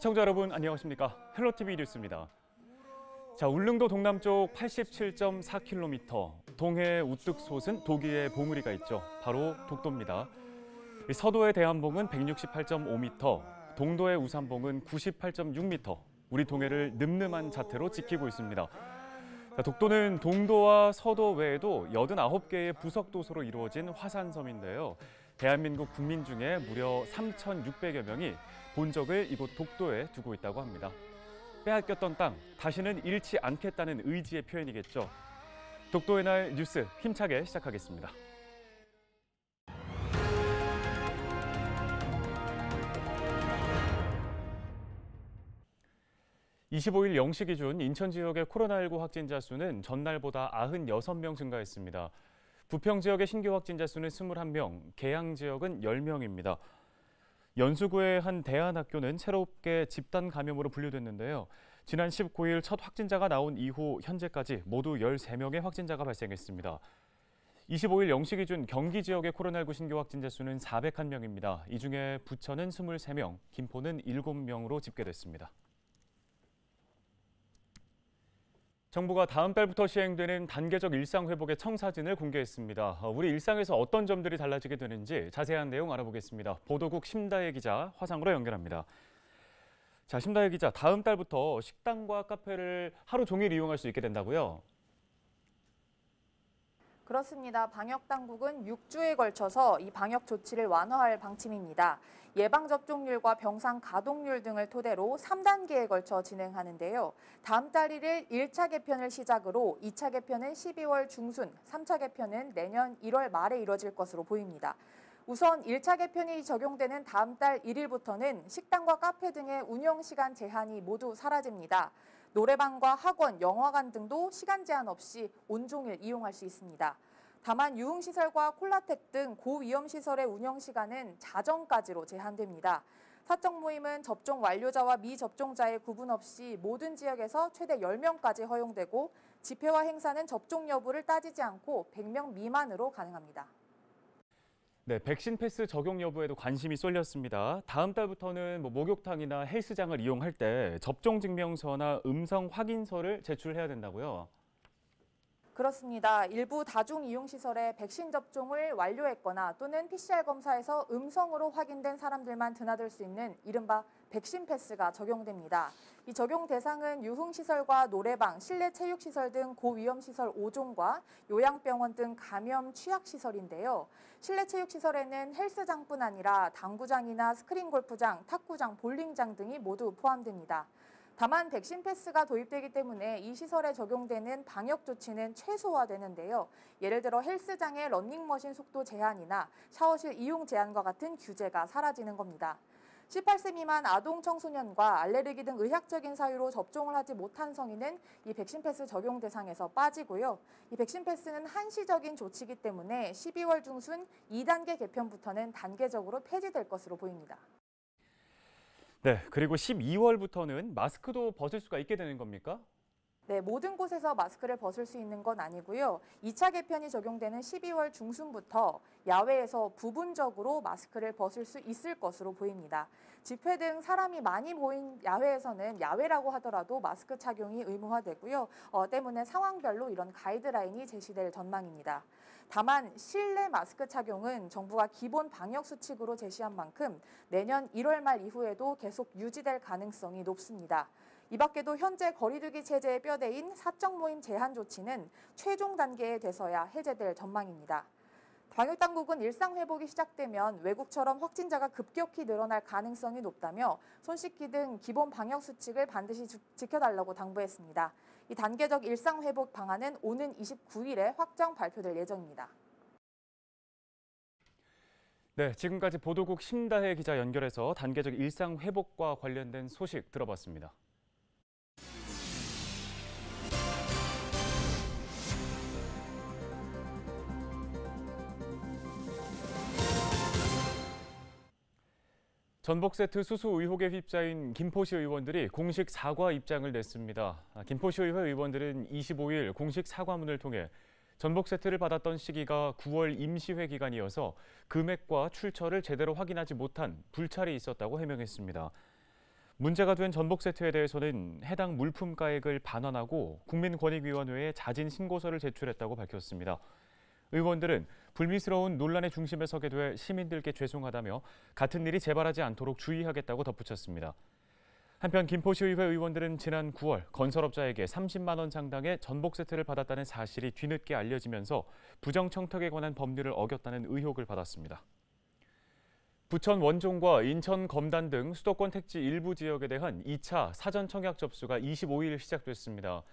시청자 여러분 안녕하십니까? 헬로티비 뉴스입니다. 자, 울릉도 동남쪽 87.4km, 동해에 우뚝 솟은 도기의 봉우리가 있죠. 바로 독도입니다. 서도의 대한봉은 168.5m, 동도의 우산봉은 98.6m, 우리 동해를 늠름한 자태로 지키고 있습니다. 자, 독도는 동도와 서도 외에도 89개의 부속도서로 이루어진 화산섬인데요. 대한민국 국민 중에 무려 3,600여 명이 본적을 이곳 독도에 두고 있다고 합니다. 빼앗겼던 땅, 다시는 잃지 않겠다는 의지의 표현이겠죠. 독도의 날 뉴스 힘차게 시작하겠습니다. 25일 0시 기준 인천 지역의 코로나19 확진자 수는 전날보다 96명 증가했습니다. 부평 지역의 신규 확진자 수는 21명, 계양 지역은 10명입니다. 연수구의 한 대안학교는 새롭게 집단 감염으로 분류됐는데요. 지난 19일 첫 확진자가 나온 이후 현재까지 모두 13명의 확진자가 발생했습니다. 25일 0시 기준 경기 지역의 코로나19 신규 확진자 수는 401명입니다. 이 중에 부천은 23명, 김포는 7명으로 집계됐습니다. 정부가 다음 달부터 시행되는 단계적 일상 회복의 청사진을 공개했습니다. 우리 일상에서 어떤 점들이 달라지게 되는지 자세한 내용 알아보겠습니다. 보도국 심다혜 기자 화상으로 연결합니다. 자, 심다혜 기자, 다음 달부터 식당과 카페를 하루 종일 이용할 수 있게 된다고요? 그렇습니다. 방역당국은 6주에 걸쳐서 이 방역 조치를 완화할 방침입니다. 예방접종률과 병상 가동률 등을 토대로 3단계에 걸쳐 진행하는데요. 다음 달 1일 1차 개편을 시작으로 2차 개편은 12월 중순, 3차 개편은 내년 1월 말에 이뤄질 것으로 보입니다. 우선 1차 개편이 적용되는 다음 달 1일부터는 식당과 카페 등의 운영시간 제한이 모두 사라집니다. 노래방과 학원, 영화관 등도 시간 제한 없이 온종일 이용할 수 있습니다. 다만 유흥시설과 콜라텍 등 고위험시설의 운영시간은 자정까지로 제한됩니다. 사적 모임은 접종 완료자와 미접종자의 구분 없이 모든 지역에서 최대 10명까지 허용되고 집회와 행사는 접종 여부를 따지지 않고 100명 미만으로 가능합니다. 네, 백신 패스 적용 여부에도 관심이 쏠렸습니다. 다음 달부터는 목욕탕이나 헬스장을 이용할 때 접종 증명서나 음성 확인서를 제출해야 된다고요? 그렇습니다. 일부 다중이용시설에 백신 접종을 완료했거나 또는 PCR 검사에서 음성으로 확인된 사람들만 드나들 수 있는 이른바 백신 패스가 적용됩니다. 이 적용 대상은 유흥시설과 노래방, 실내 체육시설 등 고위험시설 5종과 요양병원 등 감염 취약시설인데요. 실내 체육시설에는 헬스장뿐 아니라 당구장이나 스크린골프장, 탁구장, 볼링장 등이 모두 포함됩니다. 다만 백신 패스가 도입되기 때문에 이 시설에 적용되는 방역 조치는 최소화되는데요. 예를 들어 헬스장의 러닝머신 속도 제한이나 샤워실 이용 제한과 같은 규제가 사라지는 겁니다. 18세 미만 아동 청소년과 알레르기 등 의학적인 사유로 접종을 하지 못한 성인은 이 백신 패스 적용 대상에서 빠지고요. 이 백신 패스는 한시적인 조치이기 때문에 12월 중순 2단계 개편부터는 단계적으로 폐지될 것으로 보입니다. 네, 그리고 12월부터는 마스크도 벗을 수가 있게 되는 겁니까? 네, 모든 곳에서 마스크를 벗을 수 있는 건 아니고요. 2차 개편이 적용되는 12월 중순부터 야외에서 부분적으로 마스크를 벗을 수 있을 것으로 보입니다. 집회 등 사람이 많이 모인 야외에서는 야외라고 하더라도 마스크 착용이 의무화되고요. 때문에 상황별로 이런 가이드라인이 제시될 전망입니다. 다만 실내 마스크 착용은 정부가 기본 방역 수칙으로 제시한 만큼 내년 1월 말 이후에도 계속 유지될 가능성이 높습니다. 이 밖에도 현재 거리두기 체제의 뼈대인 사적 모임 제한 조치는 최종 단계에 돼서야 해제될 전망입니다. 방역당국은 일상 회복이 시작되면 외국처럼 확진자가 급격히 늘어날 가능성이 높다며 손 씻기 등 기본 방역 수칙을 반드시 지켜달라고 당부했습니다. 이 단계적 일상 회복 방안은 오는 29일에 확정 발표될 예정입니다. 네, 지금까지 보도국 심다혜 기자 연결해서 단계적 일상 회복과 관련된 소식 들어봤습니다. 전복 세트 수수 의혹에 휩싸인 김포시 의원들이 공식 사과 입장을 냈습니다. 김포시의회 의원들은 25일 공식 사과문을 통해 전복 세트를 받았던 시기가 9월 임시회 기간이어서 금액과 출처를 제대로 확인하지 못한 불찰이 있었다고 해명했습니다. 문제가 된 전복 세트에 대해서는 해당 물품가액을 반환하고 국민권익위원회에 자진 신고서를 제출했다고 밝혔습니다. 의원들은 불미스러운 논란의 중심에 서게 돼 시민들께 죄송하다며 같은 일이 재발하지 않도록 주의하겠다고 덧붙였습니다. 한편 김포시의회 의원들은 지난 9월 건설업자에게 30만 원 상당의 전복 세트를 받았다는 사실이 뒤늦게 알려지면서 부정청탁에 관한 법률을 어겼다는 의혹을 받았습니다. 부천 원종과 인천 검단 등 수도권 택지 일부 지역에 대한 2차 사전 청약 접수가 25일 시작됐습니다.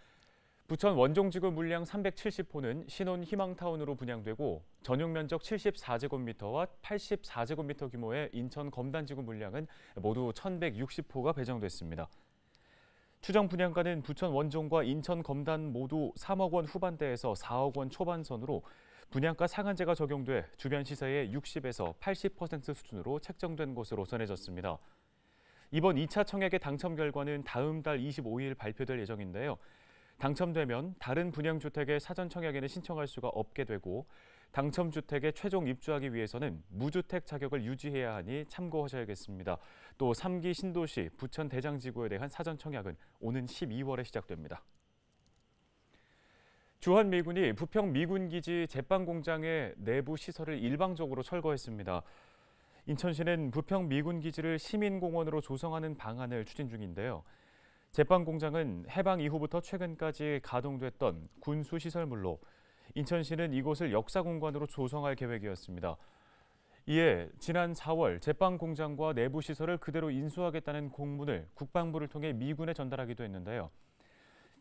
부천 원종지구 물량 370호는 신혼 희망타운으로 분양되고 전용 면적 74제곱미터와 84제곱미터 규모의 인천 검단지구 물량은 모두 1,160호가 배정됐습니다. 추정 분양가는 부천 원종과 인천 검단 모두 3억 원 후반대에서 4억 원 초반선으로 분양가 상한제가 적용돼 주변 시세의 60에서 80% 수준으로 책정된 것으로 전해졌습니다. 이번 2차 청약의 당첨 결과는 다음 달 25일 발표될 예정인데요. 당첨되면 다른 분양주택의 사전 청약에는 신청할 수가 없게 되고 당첨 주택에 최종 입주하기 위해서는 무주택 자격을 유지해야 하니 참고하셔야겠습니다. 또 3기 신도시 부천 대장지구에 대한 사전 청약은 오는 12월에 시작됩니다. 주한미군이 부평 미군기지 제빵공장의 내부 시설을 일방적으로 철거했습니다. 인천시는 부평 미군기지를 시민공원으로 조성하는 방안을 추진 중인데요. 제빵공장은 해방 이후부터 최근까지 가동됐던 군수시설물로 인천시는 이곳을 역사공간으로 조성할 계획이었습니다. 이에 지난 4월 제빵공장과 내부 시설을 그대로 인수하겠다는 공문을 국방부를 통해 미군에 전달하기도 했는데요.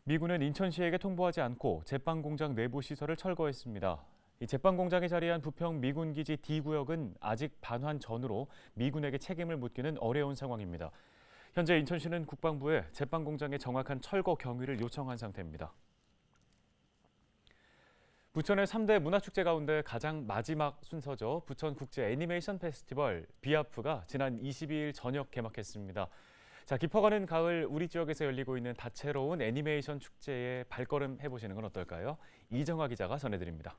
미군은 인천시에게 통보하지 않고 제빵공장 내부 시설을 철거했습니다. 이 제빵공장에 자리한 부평 미군기지 D구역은 아직 반환 전으로 미군에게 책임을 묻기는 어려운 상황입니다. 현재 인천시는 국방부에 제빵공장의 정확한 철거 경위를 요청한 상태입니다. 부천의 3대 문화축제 가운데 가장 마지막 순서죠. 부천국제 애니메이션 페스티벌 비아프가 지난 22일 저녁 개막했습니다. 자, 깊어가는 가을 우리 지역에서 열리고 있는 다채로운 애니메이션 축제에 발걸음 해보시는 건 어떨까요? 이정화 기자가 전해드립니다.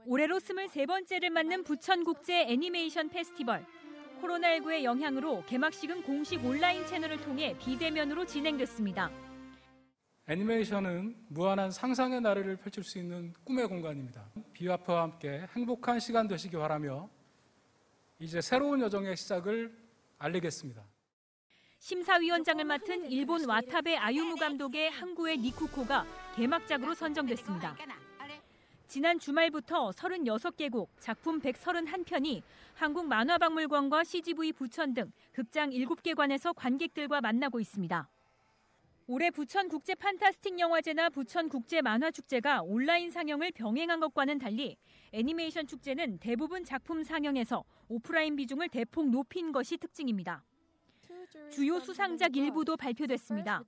올해로 23번째를 맞는 부천국제 애니메이션 페스티벌. 코로나19의 영향으로 개막식은 공식 온라인 채널을 통해 비대면으로 진행됐습니다. 애니메이션은 무한한 상상의 나래를 펼칠 수 있는 꿈의 공간입니다. 비와프와 함께 행복한 시간 되시기 바라며 이제 새로운 여정의 시작을 알리겠습니다. 심사위원장을 맡은 일본 와타베 아유무 감독의 항구의 니쿠코가 개막작으로 선정됐습니다. 지난 주말부터 36개국, 작품 131편이 한국만화박물관과 CGV 부천 등 극장 7개관에서 관객들과 만나고 있습니다. 올해 부천국제 판타스틱 영화제나 부천국제 만화축제가 온라인 상영을 병행한 것과는 달리 애니메이션 축제는 대부분 작품 상영에서 오프라인 비중을 대폭 높인 것이 특징입니다. 주요 수상작 일부도 발표됐습니다.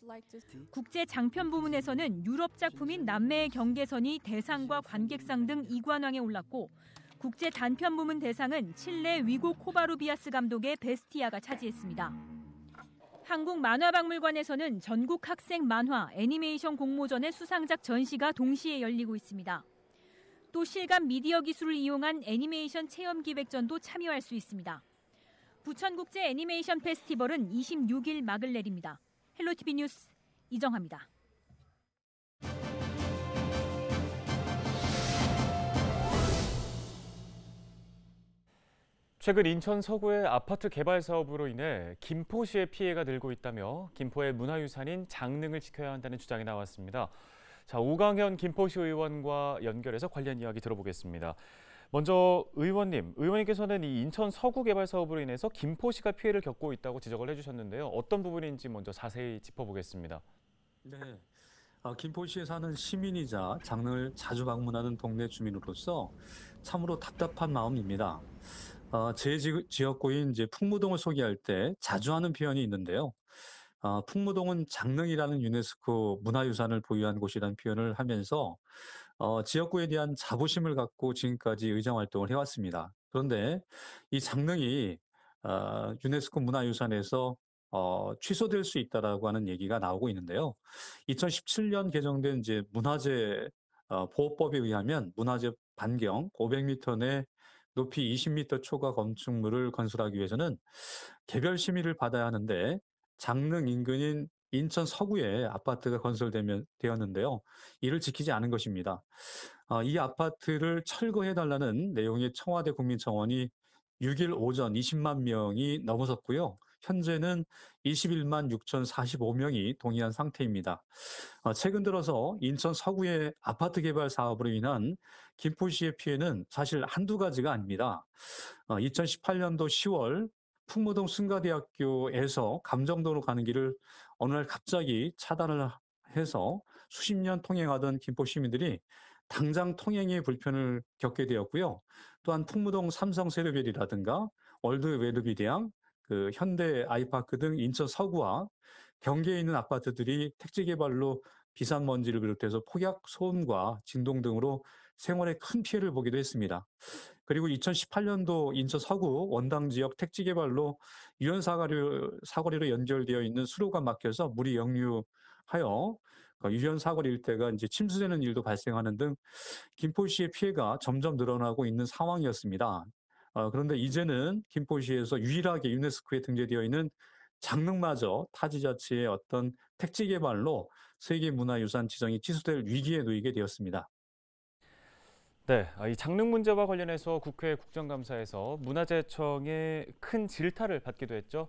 국제 장편 부문에서는 유럽 작품인 남매의 경계선이 대상과 관객상 등 2관왕에 올랐고 국제 단편 부문 대상은 칠레 위고 코바루비아스 감독의 베스티아가 차지했습니다. 한국만화박물관에서는 전국 학생 만화 애니메이션 공모전의 수상작 전시가 동시에 열리고 있습니다. 또 실감 미디어 기술을 이용한 애니메이션 체험 기획전도 참여할 수 있습니다. 부천국제 애니메이션 페스티벌은 26일 막을 내립니다. 헬로티비 뉴스 이정화입니다. 최근 인천 서구의 아파트 개발 사업으로 인해 김포시의 피해가 늘고 있다며 김포의 문화유산인 장릉을 지켜야 한다는 주장이 나왔습니다. 자, 오강현 김포시 의원과 연결해서 관련 이야기 들어보겠습니다. 먼저 의원님께서는 이 인천 서구 개발 사업으로 인해서 김포시가 피해를 겪고 있다고 지적을 해주셨는데요. 어떤 부분인지 먼저 자세히 짚어보겠습니다. 네, 김포시에 사는 시민이자 장릉을 자주 방문하는 동네 주민으로서 참으로 답답한 마음입니다. 제 지역구인 이제 풍무동을 소개할 때 자주 하는 표현이 있는데요. 풍무동은 장릉이라는 유네스코 문화유산을 보유한 곳이라는 표현을 하면서 지역구에 대한 자부심을 갖고 지금까지 의정 활동을 해왔습니다. 그런데 이 장릉이 유네스코 문화유산에서 취소될 수 있다라고 하는 얘기가 나오고 있는데요. 2017년 개정된 이제 문화재 보호법에 의하면 문화재 반경 500m 내 높이 20m 초과 건축물을 건설하기 위해서는 개별 심의를 받아야 하는데 장릉 인근인 인천 서구에 아파트가 되었는데요. 이를 지키지 않은 것입니다. 이 아파트를 철거해달라는 내용의 청와대 국민청원이 6일 오전 20만 명이 넘어섰고요. 현재는 21만 6,045명이 동의한 상태입니다. 최근 들어서 인천 서구의 아파트 개발 사업으로 인한 김포시의 피해는 사실 한두 가지가 아닙니다. 2018년도 10월 풍무동 순가대학교에서 감정도로 가는 길을 어느 날 갑자기 차단을 해서 수십 년 통행하던 김포 시민들이 당장 통행에 불편을 겪게 되었고요. 또한 풍무동 삼성 세르벨이라든가 월드 웨르비대양, 현대 아이파크 등 인천 서구와 경계에 있는 아파트들이 택지 개발로 비산먼지를 비롯해서 폭약, 소음과 진동 등으로 생활에 큰 피해를 보기도 했습니다. 그리고 2018년도 인천 서구 원당 지역 택지 개발로 유연 사거리로 연결되어 있는 수로가 막혀서 물이 역류하여 유연 사거리 일대가 이제 침수되는 일도 발생하는 등 김포시의 피해가 점점 늘어나고 있는 상황이었습니다. 그런데 이제는 김포시에서 유일하게 유네스코에 등재되어 있는 장릉마저 타지 자체의 어떤 택지 개발로 세계문화유산 지정이 취소될 위기에 놓이게 되었습니다. 네, 이 장릉 문제와 관련해서 국회 국정감사에서 문화재청의 큰 질타를 받기도 했죠.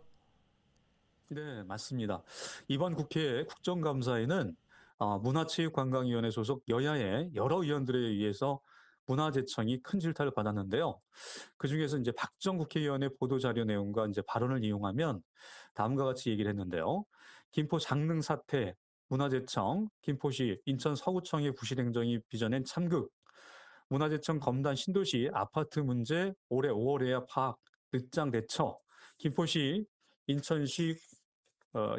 네, 맞습니다. 이번 국회 국정감사에는 문화체육관광위원회 소속 여야의 여러 의원들에 의해서 문화재청이 큰 질타를 받았는데요. 그중에서 이제 박정 국회의원의 보도자료 내용과 이제 발언을 이용하면 다음과 같이 얘기를 했는데요. 김포 장릉 사태, 문화재청, 김포시, 인천 서구청의 부실 행정이 빚어낸 참극, 문화재청 검단 신도시 아파트 문제 올해 5월에야 파악, 늦장 대처, 김포시, 인천시,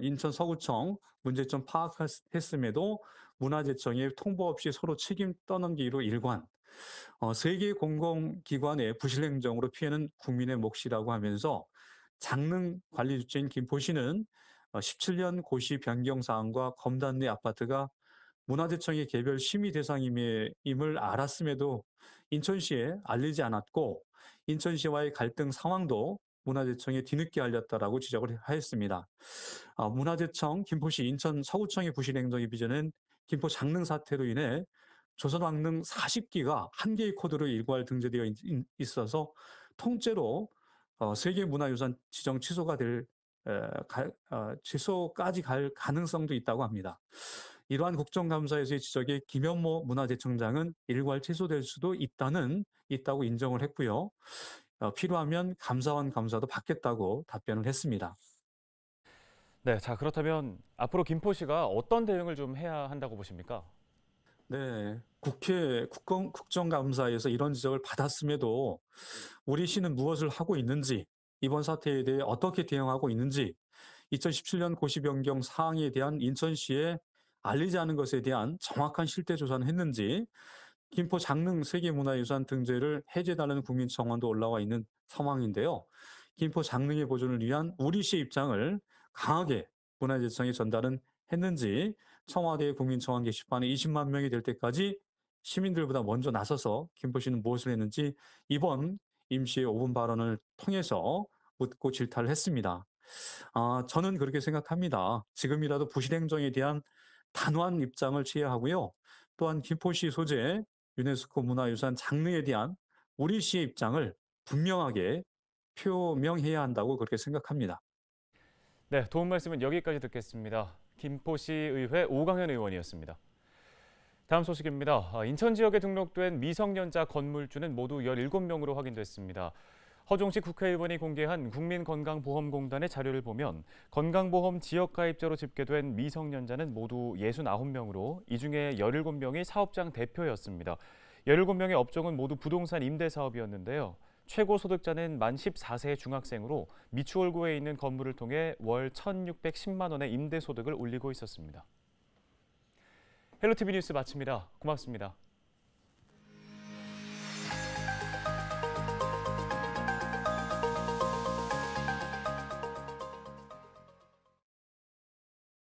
인천 서구청 문제점 파악했음에도 문화재청에 통보 없이 서로 책임 떠넘기기로 일관, 세계 공공기관의 부실 행정으로 피해는 국민의 몫이라고 하면서 장릉 관리 주체인 김포시는 17년 고시 변경 사항과 검단 내 아파트가 문화재청의 개별 심의 대상임을 알았음에도 인천시에 알리지 않았고 인천시와의 갈등 상황도 문화재청에 뒤늦게 알렸다라고 지적을 하였습니다. 문화재청, 김포시, 인천 서구청의 부실 행정이 빚어낸 김포 장릉 사태로 인해 조선왕릉 40기가 한 개의 코드로 일괄 등재되어 있어서 통째로 세계문화유산 지정 취소까지 갈 가능성도 있다고 합니다. 이러한 국정감사에서의 지적에 김현모 문화재청장은 일괄 취소될 수도 있다고 인정을 했고요. 필요하면 감사원 감사도 받겠다고 답변을 했습니다. 네, 자 그렇다면 앞으로 김포시가 어떤 대응을 좀 해야 한다고 보십니까? 네, 국회 국정감사에서 이런 지적을 받았음에도 우리 시는 무엇을 하고 있는지, 이번 사태에 대해 어떻게 대응하고 있는지, 2017년 고시 변경 사항에 대한 인천시에 알리지 않은 것에 대한 정확한 실태 조사는 했는지, 김포 장릉 세계문화유산 등재를 해제해달라는 국민청원도 올라와 있는 상황인데요. 김포 장릉의 보존을 위한 우리 시의 입장을 강하게 문화재청에 전달은 했는지, 청와대 국민청원 게시판에 20만 명이 될 때까지 시민들보다 먼저 나서서 김포시는 무엇을 했는지 이번 임시의 5분 발언을 통해서 묻고 질타를 했습니다. 저는 그렇게 생각합니다. 지금이라도 부실 행정에 대한 단호한 입장을 취해야 하고요. 또한 김포시 소재 유네스코 문화유산 장릉에 대한 우리 시의 입장을 분명하게 표명해야 한다고 그렇게 생각합니다. 네, 도움 말씀은 여기까지 듣겠습니다. 김포시의회 오광현 의원이었습니다. 다음 소식입니다. 인천 지역에 등록된 미성년자 건물주는 모두 17명으로 확인됐습니다. 허종식 국회의원이 공개한 국민건강보험공단의 자료를 보면 건강보험 지역가입자로 집계된 미성년자는 모두 69명으로 이 중에 17명이 사업장 대표였습니다. 17명의 업종은 모두 부동산 임대 사업이었는데요. 최고 소득자는 만 14세의 중학생으로 미추홀구에 있는 건물을 통해 월 1,610만 원의 임대 소득을 올리고 있었습니다. 헬로티비 뉴스 마칩니다. 고맙습니다.